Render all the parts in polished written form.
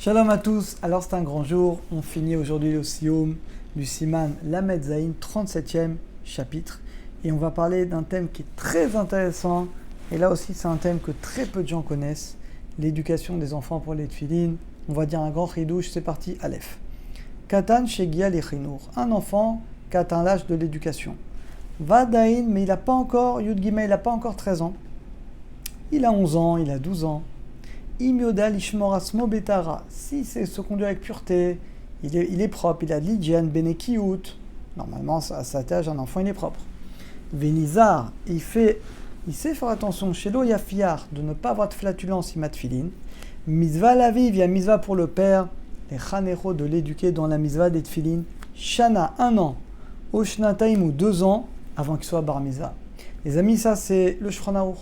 Shalom à tous, alors c'est un grand jour, on finit aujourd'hui le Siyum du Siman Lamed Zayin, 37e chapitre, et on va parler d'un thème qui est très intéressant, et là aussi c'est un thème que très peu de gens connaissent, l'éducation des enfants pour les tefilin. On va dire un grand chidouche, c'est parti, Aleph. Katan Shegia Lechinur, un enfant qui a atteint l'âge de l'éducation. Vadaïn, mais il n'a pas encore, Yud Gimel, il n'a pas encore 13 ans, il a 11 ans, il a 12 ans. Imyodal Ishmorasmo Betara, si c'est se conduit avec pureté, il est propre, il a de l'hygiène, Benekiout. Normalement, à cet âge, un enfant, il est propre. Vénizar, il sait faire attention, chez Yafiar, de ne pas avoir de flatulence, imatfilin. Mizva la vie, il y a Mizva pour le père, les Chanero de l'éduquer dans la Mizva des tfilin. Shana, 1 an, Oshnataim ou 2 ans, avant qu'il soit bar Mizva. Les amis, ça c'est le Shulchan Aruch.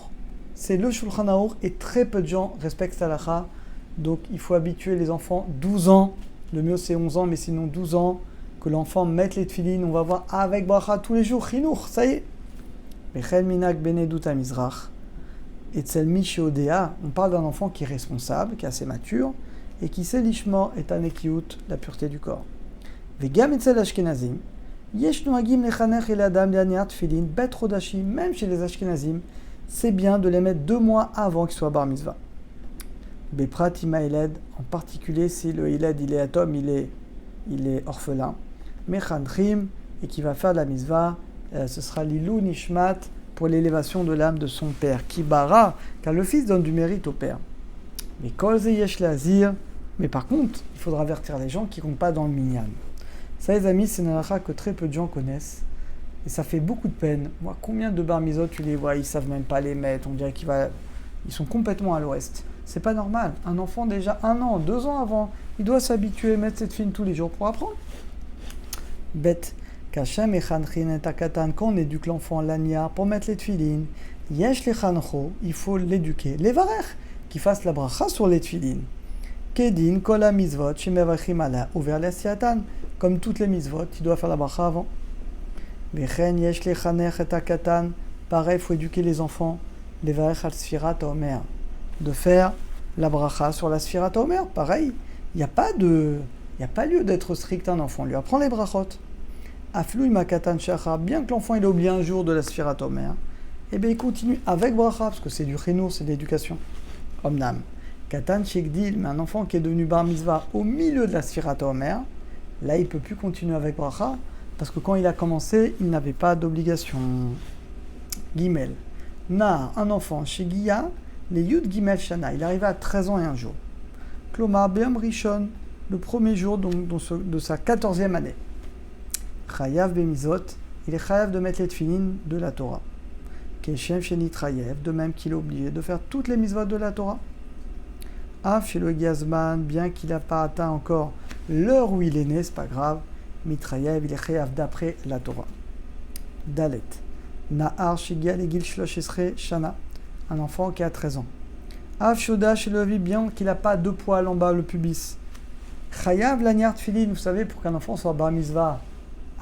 C'est le Shulchan Aruch et très peu de gens respectent cette halakha. Donc il faut habituer les enfants 12 ans. Le mieux c'est 11 ans, mais sinon 12 ans. Que l'enfant mette les tefilines. On va voir avec bracha tous les jours. Chinour, ça y est. Bechel minak benedut amizrach. Et tsel mishodea. On parle d'un enfant qui est responsable, qui est assez mature et qui sait l'ishmor et anekiut, la pureté du corps. Vegam etzel ashkenazim. Yesh noagim lechanech el adam leaniat tefilin bet rodashim. Même chez les ashkenazim, c'est bien de les mettre 2 mois avant qu'il soit bar mitzvah. Beprat ima eled, en particulier si le eled il est atom, il est orphelin. Mechanchim, et qui va faire de la mitzvah, ce sera l'ilou nishmat pour l'élévation de l'âme de son père. Kibara, car le fils donne du mérite au père. Mais kol ze yesh lazir, mais par contre, il faudra avertir les gens qui ne comptent pas dans le minyan. Ça les amis, c'est une halakha que très peu de gens connaissent. Et ça fait beaucoup de peine. Moi, combien de bar mitzvot tu les vois, ils savent même pas les mettre. On dirait ils sont complètement à l'ouest. C'est pas normal. Un enfant déjà 1 an, 2 ans avant, il doit s'habituer à mettre cette fine tous les jours pour apprendre. Bête. Kachem et chanchin et takatan, quand on éduque l'enfant l'ania pour mettre les tefilines, yesh le chancho, il faut l'éduquer. Les varer, qui fasse la bracha sur les tefilines. Kedin kola mitzvot shemevachim ala ouvert les siatan, comme toutes les mitzvot, il doit faire la bracha avant. Pareil, il faut éduquer les enfants, les varech al sfirat omer, de faire la bracha sur la sfirat omer. Pareil, il n'y a pas lieu d'être strict à un enfant. Lui apprend les brachot. Aflou makatan shachar, bien que l'enfant il ait oublié un jour de la sfirat omer, eh bien il continue avec bracha parce que c'est du chinour, c'est de l'éducation. Omnam, katan shekdil, mais un enfant qui est devenu bar mitzvah au milieu de la sfirat omer, là il peut plus continuer avec bracha. Parce que quand il a commencé, il n'avait pas d'obligation. Gimel. Na, un enfant, chez Guilla, les Yud Gimel Shana, il arrivait à 13 ans et 1 jour. Klomar Beam Rishon, le premier jour donc, de sa 14e année. Chayav Bemizot, il est chayav de mettre les tefilin de la Torah. Keshem Shenit Chayev, de même qu'il est obligé de faire toutes les mitzvot de la Torah. Af chez le Gazman, bien qu'il n'a pas atteint encore l'heure où il est né, c'est pas grave. Mitrayev, il est chayav d'après la Torah. Dalet. Na'ar shigia legil shloshesre shana. Un enfant qui a 13 ans. Av shoda chez le bien qu'il n'a pas 2 poils en bas le pubis. Chayav laniar tfilin. Vous savez, pour qu'un enfant soit bar mitzvah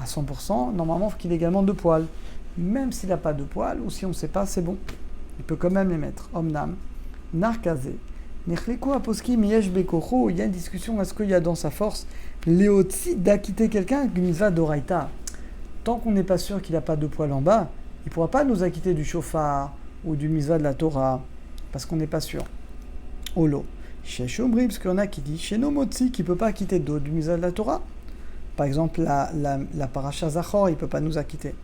à 100%, normalement, il faut qu'il ait également 2 poils. Même s'il n'a pas 2 poils, ou si on ne sait pas, c'est bon. Il peut quand même les mettre. Omnam. Narkaze. Nechleku aposki miyesh bekocho. Il y a une discussion, est-ce qu'il y a dans sa force Léotzi d'acquitter quelqu'un avec une mitzvah d'oraita. Tant qu'on n'est pas sûr qu'il n'a pas 2 poils en bas, il ne pourra pas nous acquitter du shofar ou du mitzvah de la Torah, parce qu'on n'est pas sûr. Olo. Chez Shomri, parce qu'il y en a qui disent chez Nomotzi qui ne peut pas acquitter d'autres du mitzvah de la Torah. Par exemple, la paracha Zachor, il ne peut pas nous acquitter.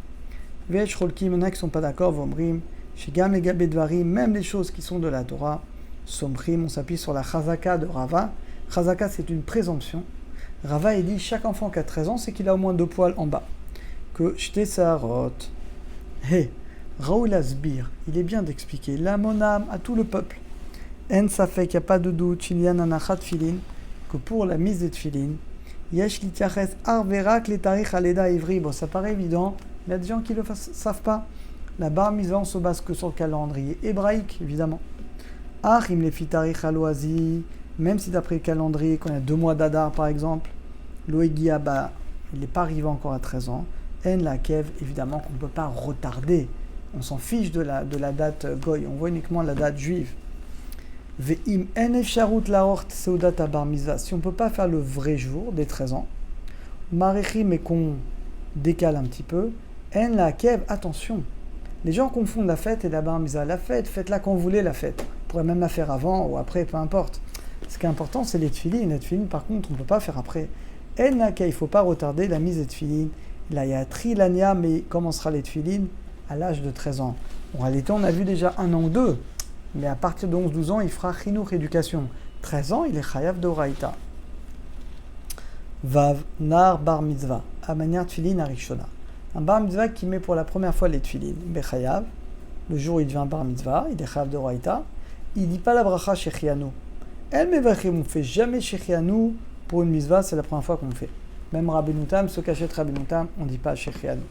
Vech Rolkim, il y en a qui ne sont pas d'accord, Vomrim. Chez Gam les Gabedvarim, même les choses qui sont de la Torah. Somrim, on s'appuie sur la Chazaka de Rava. Chazaka, c'est une présomption. Rava, il dit, chaque enfant qui a 13 ans, c'est qu'il a au moins 2 poils en bas. Que Shte Saharot. Hé, Raoul Asbir, il est bien d'expliquer, la monam à tout le peuple. En ça fait qu'il n'y a pas de doute, Chilian Anachat Filin, que pour la mise des Tfilin, Yesh Litiaches Arverak les Tarich Aleda Ivri. Bon, ça paraît évident, mais il y a des gens qui ne le savent pas. La bar mitzvah, on se base que sur le calendrier hébraïque, évidemment. Achim les Fitarich Aloisi. Même si d'après le calendrier, qu'on a 2 mois d'Adar par exemple, l'Oegiaba, il n'est pas arrivé encore à 13 ans. En la Kev, évidemment qu'on ne peut pas retarder. On s'en fiche de la date Goy, on voit uniquement la date juive. Ve'im en efsharut laort seudat bar mitzvah. Si on ne peut pas faire le vrai jour des 13 ans, marichim mais qu'on décale un petit peu, en la kev, attention. Les gens confondent la fête et la bar mitzvah. La fête, faites-la quand vous voulez la fête. On pourrait même la faire avant ou après, peu importe. Ce qui est important, c'est les tefilines. Les tefilines, par contre, on ne peut pas faire après. En la kev, il ne faut pas retarder la mise des tefilines. Là, il y a trilania, mais commencera les tefilines à l'âge de 13 ans. En réalité, on a vu déjà 1 an ou 2. Mais à partir de 11-12 ans, il fera chinour éducation. 13 ans, il est chayav d'oraïta. Vav, nar bar mitzvah, amaniar tfilin arishona. Un bar mitzvah qui met pour la première fois les tfilin, bechayav. Le jour où il devient bar mitzvah, il est chayav d'oraïta. Il ne dit pas la bracha shechianu. El mevachim, on ne fait jamais shechianu pour une mitzvah, c'est la première fois qu'on le fait. Même Rabbeinu Tam, ce cachet Rabbeinu Tam, on ne dit pas shechianu.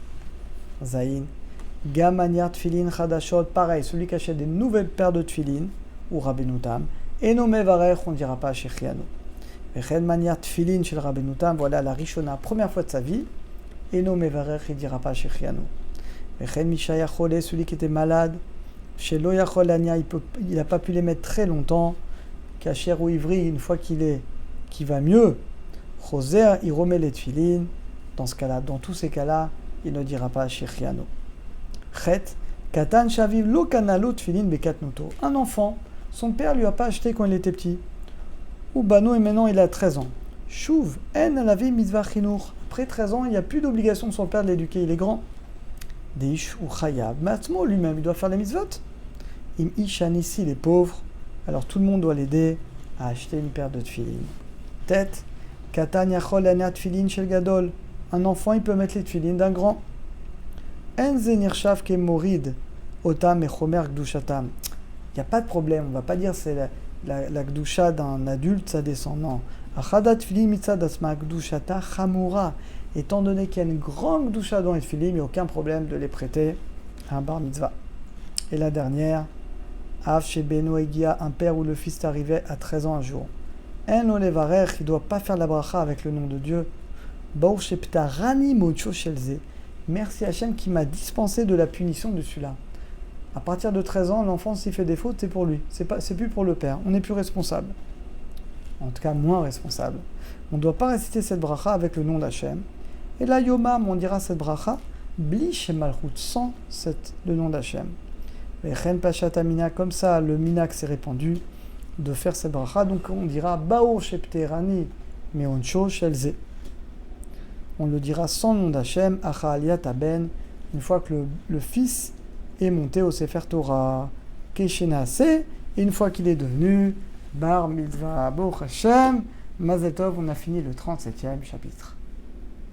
Zayin. Gamaniar tfilin chadashot, pareil, celui qui achète des nouvelles paires de tfilin, ou Rabbeinu Tam, et nommé varech, on ne dira pas shechianu. Vechen maniar tfilin chez le Rabbeinu Tam, voilà la rishona, première fois de sa vie, et nommé varech, il ne dira pas shechianu. Vechen mishaya chole, celui qui était malade, chez lo yachol ania, il n'a pas pu les mettre très longtemps, kacher ou ivri, une fois qu'il va mieux, choser, il remet les tfilin, dans ce cas-là, dans tous ces cas-là, il ne dira pas shechianu. Chet, katan shaviv lo kanalo tfilin bekatnuto. Un enfant, son père lui a pas acheté quand il était petit. Ou bano et maintenant il a 13 ans. Shuv, en alavi mitzvah chinour. Après 13 ans, il n'y a plus d'obligation de son père de l'éduquer, il est grand. Deish ou chayav. Matmo lui-même, il doit faire les mitzvot. Im ishan ici, les pauvres. Alors tout le monde doit l'aider à acheter une paire de tfilin. Tête, katan yachol anat tfilin shel gadol. Un enfant, il peut mettre les tfilin d'un grand. En zenirchav ke morid otam et chomer gdushatam. Il n'y a pas de problème, on ne va pas dire c'est la gdusha d'un adulte, ça descend. Non. Achadat tfilin mitzad asma gdushata chamura. Étant donné qu'il y a une grande gdusha dans les tfilin, il n'y a aucun problème de les prêter à un bar mitzvah. Et la dernière, Av shebeno egia, un père où le fils arrivait à 13 ans un jour. En olevarer, il ne doit pas faire la bracha avec le nom de Dieu. Baur shepta rani mocho shelze. Merci Hachem qui m'a dispensé de la punition de celui-là. À partir de 13 ans, l'enfant, s'il fait des fautes, c'est pour lui. C'est plus pour le père. On n'est plus responsable. En tout cas, moins responsable. On ne doit pas réciter cette bracha avec le nom d'Hachem. Et là, Yomam, on dira cette bracha, Bli Shemalchut, sans le nom d'Hachem. Et Chen Pachat Amina, comme ça, le minak s'est répandu de faire cette bracha. Donc on dira Baor Shepterani, Meoncho Shelze. On le dira sans nom d'Hachem, Acha Aliyat Aben, une fois que le fils est monté au Sefer Torah. Keshenase, et une fois qu'il est devenu Bar Mitzvah, Baruch Hashem, Mazel Tov, on a fini le 37e chapitre.